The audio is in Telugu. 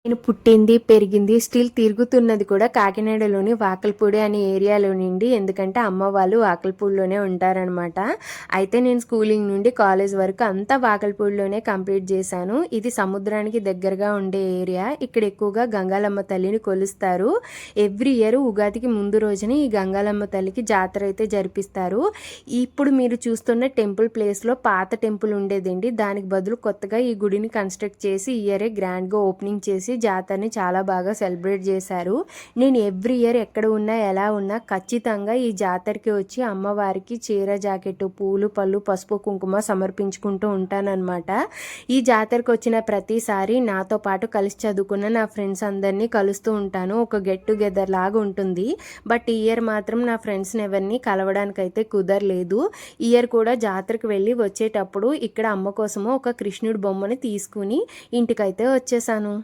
నేను పుట్టింది, పెరిగింది, స్టిల్ తిరుగుతున్నది కూడా కాకినాడలోని వాకలపూడి అనే ఏరియాలో నుండి. ఎందుకంటే అమ్మ వాళ్ళు వాకలపూడిలోనే ఉంటారనమాట. అయితే నేను స్కూలింగ్ నుండి కాలేజ్ వరకు అంతా వాకలపూడిలోనే కంప్లీట్ చేశాను. ఇది సముద్రానికి దగ్గరగా ఉండే ఏరియా. ఇక్కడ ఎక్కువగా గంగాలమ్మ తల్లిని కొలుస్తారు. ఎవ్రీ ఇయర్ ఉగాదికి ముందు రోజున ఈ గంగాలమ్మ తల్లికి జాతర అయితే జరిపిస్తారు. ఇప్పుడు మీరు చూస్తున్న టెంపుల్ ప్లేస్లో పాత టెంపుల్ ఉండేదండి. దానికి బదులు కొత్తగా ఈ గుడిని కన్స్ట్రక్ట్ చేసి ఇయరే గ్రాండ్గా ఓపెనింగ్ చేసి జాతరని చాలా బాగా సెలబ్రేట్ చేశారు. నేను ఎవ్రీ ఇయర్ ఎక్కడ ఉన్నా ఎలా ఉన్నా ఖచ్చితంగా ఈ జాతరకి వచ్చి అమ్మవారికి చీర జాకెట్, పూలు, పళ్ళు, పసుపు, కుంకుమ సమర్పించుకుంటూ ఉంటానన్నమాట. ఈ జాతరకు వచ్చిన ప్రతిసారి నాతో పాటు కలిసి చదువుకున్న నా ఫ్రెండ్స్ అందరినీ కలుస్తూ ఉంటాను. ఒక గెట్ టుగెదర్ లాగా ఉంటుంది. బట్ ఈ ఇయర్ మాత్రం నా ఫ్రెండ్స్ని ఎవరిని కలవడానికైతే కుదరలేదు. ఈ ఇయర్ కూడా జాతరకు వెళ్ళి వచ్చేటప్పుడు ఇక్కడ అమ్మ కోసము ఒక కృష్ణుడి బొమ్మని తీసుకుని ఇంటికైతే వచ్చేసాను.